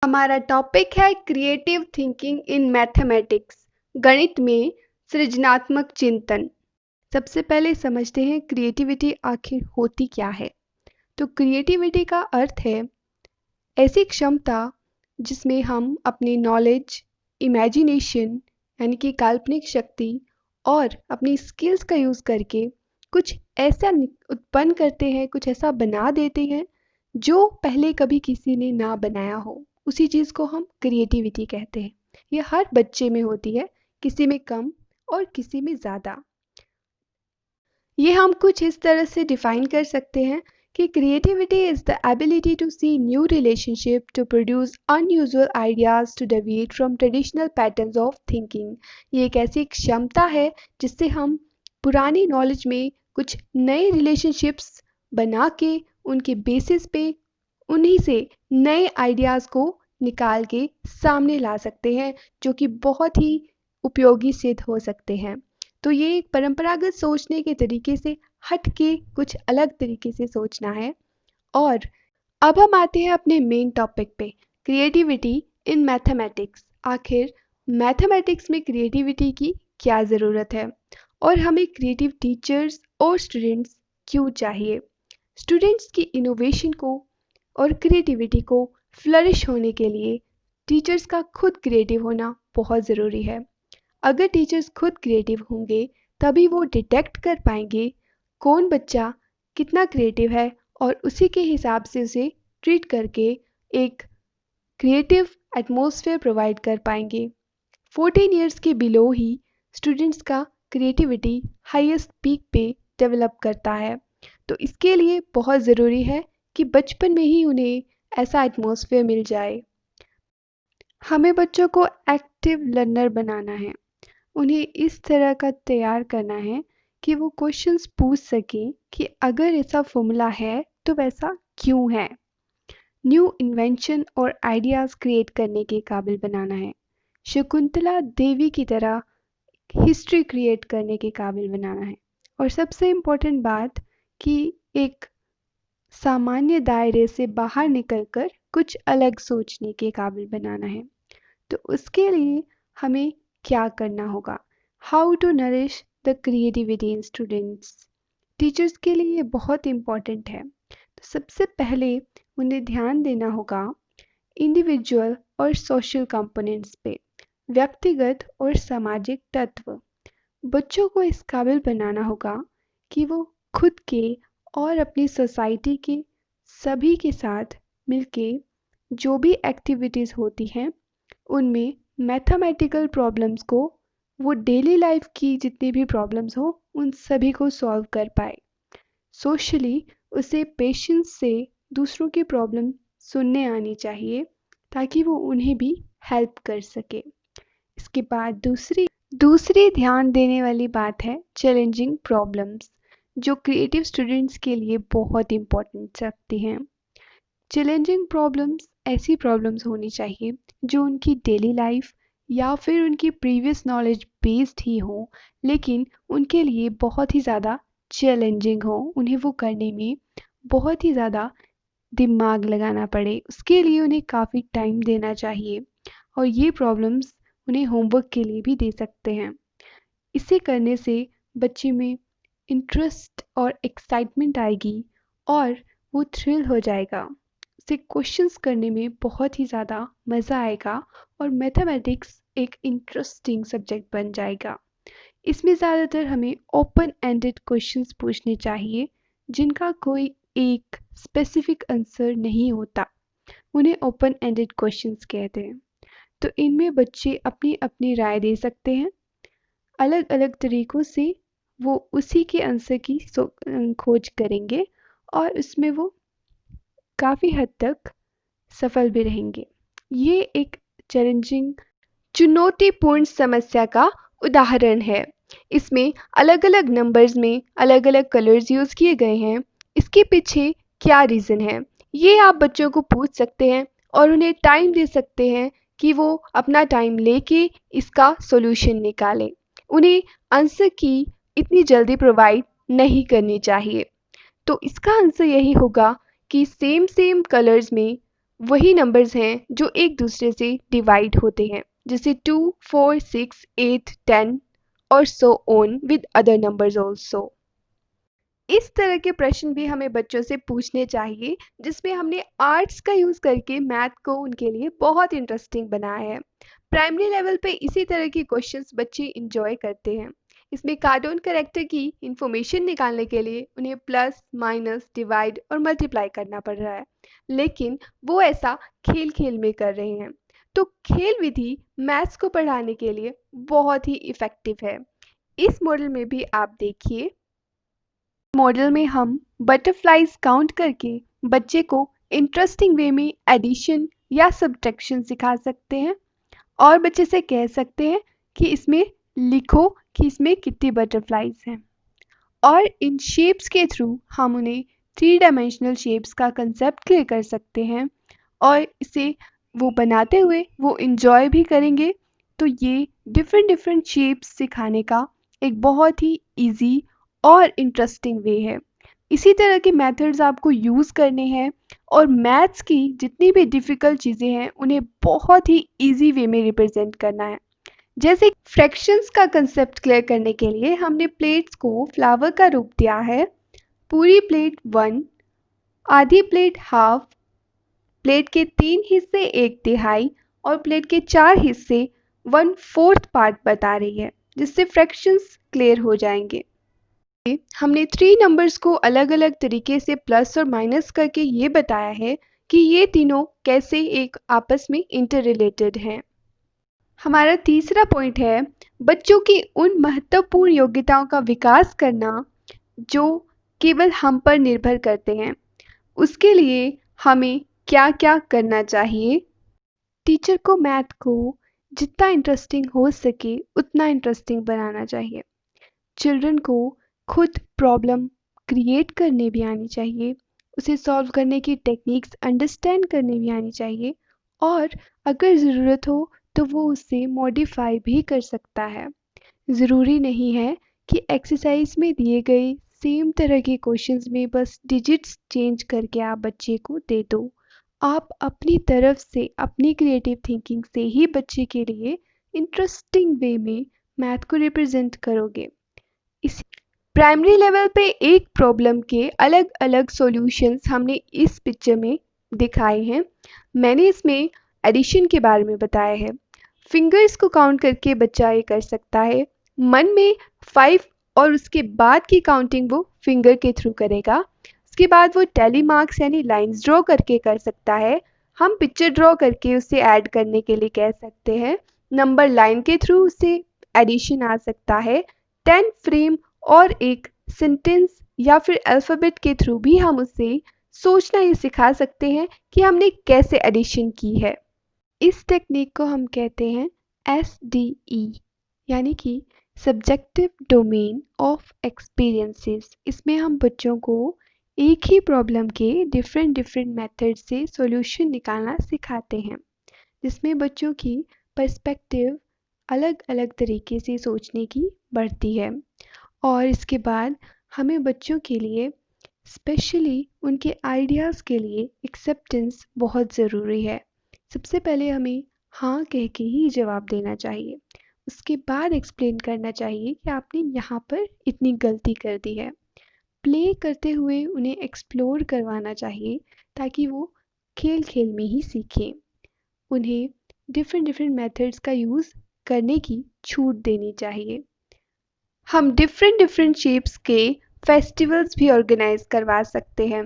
हमारा टॉपिक है creative thinking in mathematics, गणित में सृजनात्मक चिंतन। सबसे पहले समझते हैं क्रिएटिविटी आखिर होती क्या है। तो क्रिएटिविटी का अर्थ है ऐसी क्षमता जिसमें हम अपनी नॉलेज, इमेजिनेशन यानी कि काल्पनिक शक्ति और अपनी स्किल्स का यूज़ करके कुछ ऐसा उत्पन्न करते हैं, कुछ ऐसा बना देते हैं जो पहले कभी किसी ने ना बनाया हो। उसी चीज़ को हम क्रिएटिविटी कहते हैं। ये हर बच्चे में होती है, किसी में कम और किसी में ज़्यादा। ये हम कुछ इस तरह से डिफाइन कर सकते हैं कि creativity is the ability to see new relationship, to produce unusual ideas, to deviate from traditional patterns of thinking. ये एक ऐसी क्षमता है जिससे हम पुरानी नॉलेज में कुछ नए रिलेशनशिप्स बना के उनके बेसिस पे उन्हीं से नए आइडियाज़ को निकाल के सामने ला सकते हैं, जो कि बहुत ही उपयोगी सिद्ध हो सकते हैं। तो ये एक परंपरागत सोचने के तरीके से हट के कुछ अलग तरीके से सोचना है। और अब हम आते हैं अपने मेन टॉपिक पे, क्रिएटिविटी इन मैथमेटिक्स। आखिर मैथमेटिक्स में क्रिएटिविटी की क्या ज़रूरत है और हमें क्रिएटिव टीचर्स और स्टूडेंट्स क्यों चाहिए। स्टूडेंट्स की इनोवेशन को और क्रिएटिविटी को फ्लरिश होने के लिए टीचर्स का खुद क्रिएटिव होना बहुत ज़रूरी है। अगर टीचर्स खुद क्रिएटिव होंगे तभी वो डिटेक्ट कर पाएंगे कौन बच्चा कितना क्रिएटिव है और उसी के हिसाब से उसे ट्रीट करके एक क्रिएटिव एटमॉस्फेयर प्रोवाइड कर पाएंगे। 14 इयर्स के बिलो ही स्टूडेंट्स का क्रिएटिविटी हाईएस्ट पीक पे डेवलप करता है। तो इसके लिए बहुत ज़रूरी है कि बचपन में ही उन्हें ऐसा एटमॉस्फेयर मिल जाए। हमें बच्चों को एक्टिव लर्नर बनाना है। उन्हें इस तरह का तैयार करना है कि वो क्वेश्चंस पूछ सकें कि अगर ऐसा फॉर्मूला है तो वैसा क्यों है। न्यू इन्वेंशन और आइडियाज़ क्रिएट करने के काबिल बनाना है। शकुंतला देवी की तरह हिस्ट्री क्रिएट करने के काबिल बनाना है। और सबसे इम्पोर्टेंट बात कि एक सामान्य दायरे से बाहर निकलकर कुछ अलग सोचने के काबिल बनाना है। तो उसके लिए हमें क्या करना होगा। How to nourish the creativity in students. Teachers के लिए ये बहुत इम्पॉर्टेंट है। तो सबसे पहले उन्हें ध्यान देना होगा इंडिविजुअल और सोशल कंपोनेंट्स पे, व्यक्तिगत और सामाजिक तत्व। बच्चों को इस काबिल बनाना होगा कि वो खुद के और अपनी सोसाइटी के सभी के साथ मिलके जो भी एक्टिविटीज़ होती हैं उनमें मैथमेटिकल प्रॉब्लम्स को, वो डेली लाइफ की जितनी भी प्रॉब्लम्स हो उन सभी को सॉल्व कर पाए। सोशली उसे पेशेंस से दूसरों की प्रॉब्लम सुनने आनी चाहिए ताकि वो उन्हें भी हेल्प कर सके। इसके बाद दूसरी ध्यान देने वाली बात है चैलेंजिंग प्रॉब्लम्स, जो क्रिएटिव स्टूडेंट्स के लिए बहुत इम्पोर्टेंट रखती हैं। चैलेंजिंग प्रॉब्लम्स ऐसी प्रॉब्लम्स होनी चाहिए जो उनकी डेली लाइफ या फिर उनकी प्रीवियस नॉलेज बेस्ड ही हो, लेकिन उनके लिए बहुत ही ज़्यादा चैलेंजिंग हो, उन्हें वो करने में बहुत ही ज़्यादा दिमाग लगाना पड़े। उसके लिए उन्हें काफ़ी टाइम देना चाहिए और ये प्रॉब्लम्स उन्हें होमवर्क के लिए भी दे सकते हैं। इसे करने से बच्चे में इंटरेस्ट और एक्साइटमेंट आएगी और वो थ्रिल हो जाएगा। उसे क्वेश्चंस करने में बहुत ही ज़्यादा मज़ा आएगा और मैथमेटिक्स एक इंटरेस्टिंग सब्जेक्ट बन जाएगा। इसमें ज़्यादातर हमें ओपन एंडेड क्वेश्चंस पूछने चाहिए जिनका कोई एक स्पेसिफिक आंसर नहीं होता। उन्हें ओपन एंडेड क्वेश्चंस कहते हैं। तो इनमें बच्चे अपनी अपनी राय दे सकते हैं। अलग अलग तरीक़ों से वो उसी के आंसर की खोज करेंगे और उसमें वो काफ़ी हद तक सफल भी रहेंगे। ये एक चैलेंजिंग, चुनौतीपूर्ण समस्या का उदाहरण है। इसमें अलग अलग नंबर्स में अलग अलग कलर्स यूज़ किए गए हैं। इसके पीछे क्या रीज़न है, ये आप बच्चों को पूछ सकते हैं और उन्हें टाइम दे सकते हैं कि वो अपना टाइम लेके इसका सॉल्यूशन निकालें। उन्हें आंसर की इतनी जल्दी प्रोवाइड नहीं करनी चाहिए। तो इसका आंसर यही होगा कि सेम कलर्स में वही नंबर्स हैं जो एक दूसरे से डिवाइड होते हैं, जैसे 2, 4, 6, 8, 10 और so on with other numbers also. इस तरह के प्रश्न भी हमें बच्चों से पूछने चाहिए, जिसमें हमने आर्ट्स का यूज़ करके मैथ को उनके लिए बहुत इंटरेस्टिंग बनाया है। प्राइमरी लेवल पे इसी तरह के क्वेश्चंस बच्चे इंजॉय करते हैं। इसमें कार्टून कैरेक्टर की इंफॉर्मेशन निकालने के लिए उन्हें प्लस, माइनस, डिवाइड और मल्टीप्लाई करना पड़ रहा है, लेकिन वो ऐसा खेल खेल में कर रहे हैं। तो खेल विधि मैथ्स को पढ़ाने के लिए बहुत ही इफ़ेक्टिव है। इस मॉडल में भी आप देखिए, मॉडल में हम बटरफ्लाइज काउंट करके बच्चे को इंटरेस्टिंग वे में एडिशन या सब्ट्रैक्शन सिखा सकते हैं और बच्चे से कह सकते हैं कि इसमें लिखो कि इसमें कितनी बटरफ्लाइज हैं। और इन शेप्स के थ्रू हम उन्हें 3 डायमेंशनल शेप्स का कंसेप्ट क्लियर कर सकते हैं और इसे वो बनाते हुए वो इंजॉय भी करेंगे। तो ये डिफरेंट डिफरेंट शेप्स सिखाने का एक बहुत ही इजी और इंटरेस्टिंग वे है। इसी तरह के मेथड्स आपको यूज़ करने हैं और मैथ्स की जितनी भी डिफ़िकल्ट चीज़ें हैं उन्हें बहुत ही इजी वे में रिप्रेजेंट करना है। जैसे फ्रैक्शंस का कंसेप्ट क्लियर करने के लिए हमने प्लेट्स को फ्लावर का रूप दिया है। पूरी प्लेट 1, आधी प्लेट हाफ, प्लेट के 3 हिस्से 1/3 और प्लेट के 4 हिस्से 1/4 पार्ट बता रही है, जिससे फ्रैक्शंस क्लियर हो जाएंगे। हमने 3 नंबर्स को अलग अलग तरीके से प्लस और माइनस करके ये बताया है कि ये तीनों कैसे एक आपस में इंटर रिलेटेड हैं। हमारा तीसरा पॉइंट है बच्चों की उन महत्वपूर्ण योग्यताओं का विकास करना जो केवल हम पर निर्भर करते हैं। उसके लिए हमें क्या क्या करना चाहिए। टीचर को मैथ को जितना इंटरेस्टिंग हो सके उतना इंटरेस्टिंग बनाना चाहिए। चिल्ड्रन को खुद प्रॉब्लम क्रिएट करने भी आनी चाहिए, उसे सॉल्व करने की टेक्निक्स अंडरस्टैंड करने भी आनी चाहिए और अगर ज़रूरत हो तो वो उसे मॉडिफाई भी कर सकता है। ज़रूरी नहीं है कि एक्सरसाइज में दिए गए सेम तरह के क्वेश्चंस में बस डिजिट्स चेंज करके आप बच्चे को दे दो। आप अपनी तरफ से अपनी क्रिएटिव थिंकिंग से ही बच्चे के लिए इंटरेस्टिंग वे में मैथ को रिप्रेजेंट करोगे। इस प्राइमरी लेवल पे एक प्रॉब्लम के अलग अलग सॉल्यूशंस हमने इस पिक्चर में दिखाए हैं। मैंने इसमें एडिशन के बारे में बताया है। फिंगर्स को काउंट करके बच्चा ये कर सकता है। मन में 5 और उसके बाद की काउंटिंग वो फिंगर के थ्रू करेगा। उसके बाद वो टैली मार्क्स यानी लाइंस ड्रॉ करके कर सकता है। हम पिक्चर ड्रॉ करके उसे ऐड करने के लिए कह सकते हैं। नंबर लाइन के थ्रू उसे एडिशन आ सकता है। 10 फ्रेम और एक सेंटेंस या फिर अल्फ़ाबेट के थ्रू भी हम उसे सोचना ये सिखा सकते हैं कि हमने कैसे एडिशन की है। इस टेक्निक को हम कहते हैं SDE यानी कि सब्जेक्टिव डोमेन ऑफ एक्सपीरियंसेस। इसमें हम बच्चों को एक ही प्रॉब्लम के डिफरेंट डिफरेंट मेथड से सॉल्यूशन निकालना सिखाते हैं, जिसमें बच्चों की पर्सपेक्टिव अलग अलग तरीके से सोचने की बढ़ती है। और इसके बाद हमें बच्चों के लिए स्पेशली उनके आइडियाज़ के लिए एक्सेप्टेंस बहुत ज़रूरी है। सबसे पहले हमें हाँ कह के ही जवाब देना चाहिए। उसके बाद एक्सप्लेन करना चाहिए कि आपने यहाँ पर इतनी गलती कर दी है। प्ले करते हुए उन्हें एक्सप्लोर करवाना चाहिए ताकि वो खेल खेल में ही सीखें। उन्हें डिफरेंट डिफरेंट मेथड्स का यूज़ करने की छूट देनी चाहिए। हम डिफरेंट डिफरेंट शेप्स के फेस्टिवल्स भी ऑर्गेनाइज करवा सकते हैं।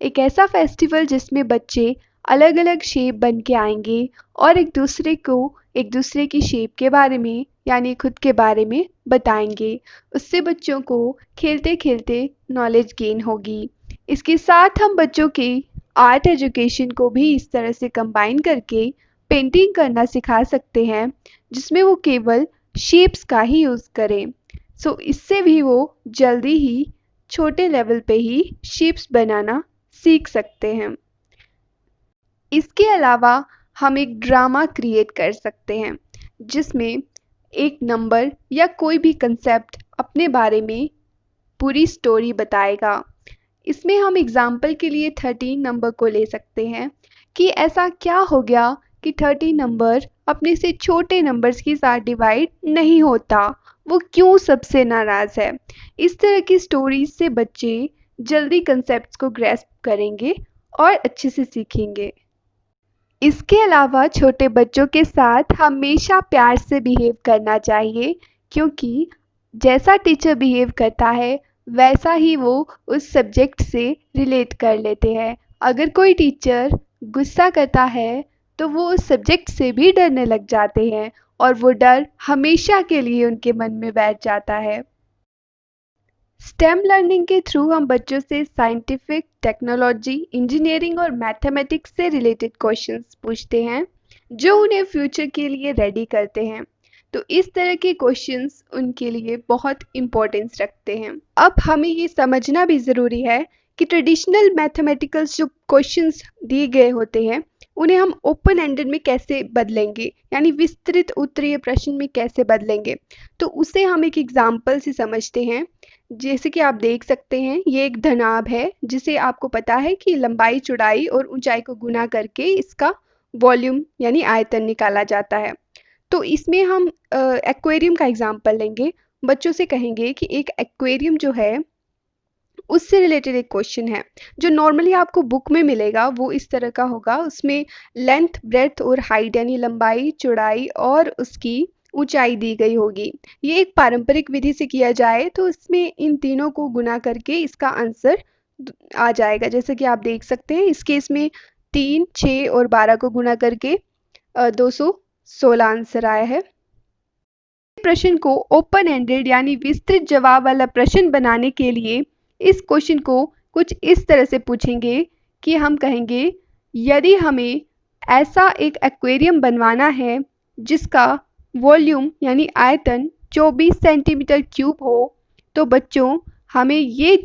एक ऐसा फेस्टिवल जिसमें बच्चे अलग अलग शेप बन के आएंगे और एक दूसरे की शेप के बारे में यानी खुद के बारे में बताएंगे। उससे बच्चों को खेलते खेलते नॉलेज गेन होगी। इसके साथ हम बच्चों के आर्ट एजुकेशन को भी इस तरह से कंबाइन करके पेंटिंग करना सिखा सकते हैं, जिसमें वो केवल शेप्स का ही यूज़ करें। इससे भी वो जल्दी ही छोटे लेवल पे ही शेप्स बनाना सीख सकते हैं। इसके अलावा हम एक ड्रामा क्रिएट कर सकते हैं, जिसमें एक नंबर या कोई भी कंसेप्ट अपने बारे में पूरी स्टोरी बताएगा। इसमें हम एग्जाम्पल के लिए 13 नंबर को ले सकते हैं। कि ऐसा क्या हो गया कि 30 नंबर अपने से छोटे नंबर्स के साथ डिवाइड नहीं होता, वो क्यों सबसे नाराज़ है। इस तरह की स्टोरीज से बच्चे जल्दी कंसेप्ट्स को ग्रैस्प करेंगे और अच्छे से सीखेंगे। इसके अलावा छोटे बच्चों के साथ हमेशा प्यार से बिहेव करना चाहिए, क्योंकि जैसा टीचर बिहेव करता है वैसा ही वो उस सब्जेक्ट से रिलेट कर लेते हैं। अगर कोई टीचर गुस्सा करता है तो वो उस सब्जेक्ट से भी डरने लग जाते हैं और वो डर हमेशा के लिए उनके मन में बैठ जाता है। स्टेम लर्निंग के थ्रू हम बच्चों से साइंटिफिक, टेक्नोलॉजी, इंजीनियरिंग और मैथमेटिक्स से रिलेटेड क्वेश्चंस पूछते हैं जो उन्हें फ्यूचर के लिए रेडी करते हैं। तो इस तरह के क्वेश्चंस उनके लिए बहुत इम्पोर्टेंस रखते हैं। अब हमें ये समझना भी ज़रूरी है कि ट्रेडिशनल मैथमेटिकल जो क्वेश्चंस दिए गए होते हैं उन्हें हम ओपन एंडेड में कैसे बदलेंगे, यानी विस्तृत उत्तरीय प्रश्न में कैसे बदलेंगे। तो उसे हम एक एग्जाम्पल से समझते हैं। जैसे कि आप देख सकते हैं, ये एक घनाभ है जिसे आपको पता है कि लंबाई, चौड़ाई और ऊंचाई को गुना करके इसका वॉल्यूम यानी आयतन निकाला जाता है। तो इसमें हम एक्वेरियम का एग्जाम्पल लेंगे। बच्चों से कहेंगे कि एक एक्वेरियम जो है उससे रिलेटेड एक क्वेश्चन है जो नॉर्मली आपको बुक में मिलेगा, वो इस तरह का होगा। उसमें लेंथ, ब्रेथ और हाइट यानी लंबाई, चौड़ाई और उसकी ऊंचाई दी गई होगी। ये एक पारंपरिक विधि से किया जाए तो इसमें इन तीनों को गुना करके इसका आंसर आ जाएगा। जैसे कि आप देख सकते हैं, इस केस में 3, 6 और 12 को गुना करके 216 आंसर आया है। प्रश्न को ओपन एंडेड यानी विस्तृत जवाब वाला प्रश्न बनाने के लिए इस क्वेश्चन को कुछ इस तरह से पूछेंगे कि हम कहेंगे, यदि हमें ऐसा एक एक्वेरियम बनवाना है जिसका वॉल्यूम यानी आयतन 24 सेंटीमीटर क्यूब हो, तो बच्चों हमें ये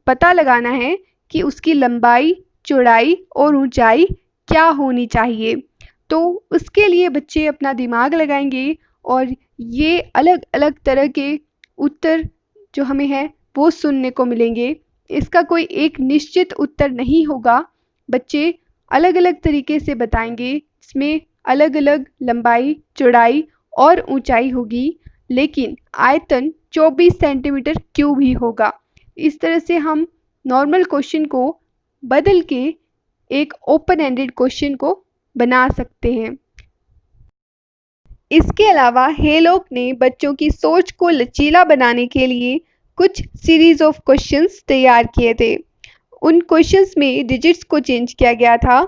पता लगाना है कि उसकी लंबाई, चौड़ाई और ऊंचाई क्या होनी चाहिए। तो उसके लिए बच्चे अपना दिमाग लगाएंगे और ये अलग अलग तरह के उत्तर जो हमें है वो सुनने को मिलेंगे। इसका कोई एक निश्चित उत्तर नहीं होगा, बच्चे अलग अलग तरीके से बताएंगे। इसमें अलग अलग लंबाई, चौड़ाई और ऊंचाई होगी, लेकिन आयतन 24 सेंटीमीटर क्यूब ही होगा। इस तरह से हम नॉर्मल क्वेश्चन को बदल के एक ओपन एंडेड क्वेश्चन को बना सकते हैं। इसके अलावा हेलोक ने बच्चों की सोच को लचीला बनाने के लिए कुछ सीरीज ऑफ क्वेश्चंस तैयार किए थे। उन क्वेश्चंस में डिजिट्स को चेंज किया गया था,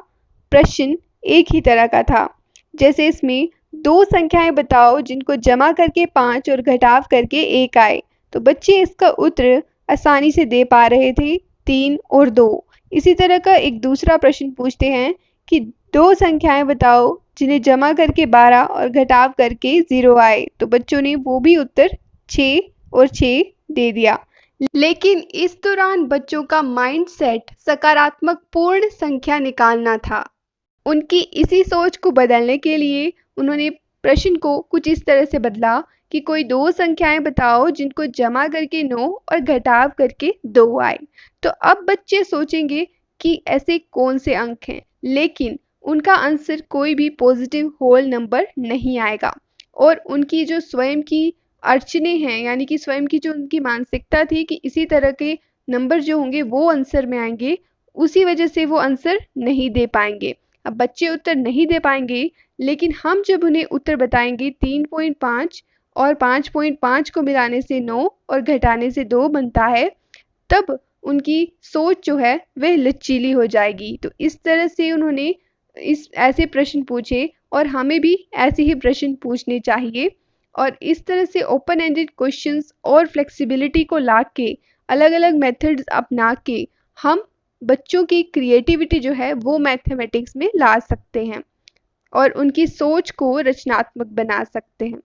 प्रश्न एक ही तरह का था। जैसे इसमें 2 संख्याएं बताओ जिनको जमा करके 5 और घटाव करके 1 आए। तो बच्चे इसका उत्तर आसानी से दे पा रहे थे, 3 और 2। इसी तरह का एक दूसरा प्रश्न पूछते हैं कि 2 संख्याएं बताओ जिन्हें जमा करके 12 और घटाव करके 0 आए। तो बच्चों ने वो भी उत्तर 6 और 6 दे दिया। लेकिन इस दौरान बच्चों का माइंडसेट सकारात्मक पूर्ण संख्या निकालना था। उनकी इसी सोच को बदलने के लिए उन्होंने प्रश्न को कुछ इस तरह से बदला कि कोई 2 संख्याएं बताओ जिनको जमा करके 9 और घटाव करके 2 आए। तो अब बच्चे सोचेंगे कि ऐसे कौन से अंक हैं, लेकिन उनका आंसर कोई भी पॉजिटिव होल नंबर नहीं आएगा। और उनकी जो स्वयं की अड़चने हैं, यानी कि स्वयं की जो उनकी मानसिकता थी कि इसी तरह के नंबर जो होंगे वो आंसर में आएंगे, उसी वजह से वो आंसर नहीं दे पाएंगे। अब बच्चे उत्तर नहीं दे पाएंगे, लेकिन हम जब उन्हें उत्तर बताएंगे 3.5 और 5.5 को मिलाने से 9 और घटाने से 2 बनता है, तब उनकी सोच जो है वह लचीली हो जाएगी। तो इस तरह से उन्होंने इस ऐसे प्रश्न पूछे और हमें भी ऐसे ही प्रश्न पूछने चाहिए। और इस तरह से ओपन एंडेड क्वेश्चंस और फ्लेक्सिबिलिटी को ला के अलग अलग मेथड्स अपना के हम बच्चों की क्रिएटिविटी जो है वो मैथमेटिक्स में ला सकते हैं और उनकी सोच को रचनात्मक बना सकते हैं।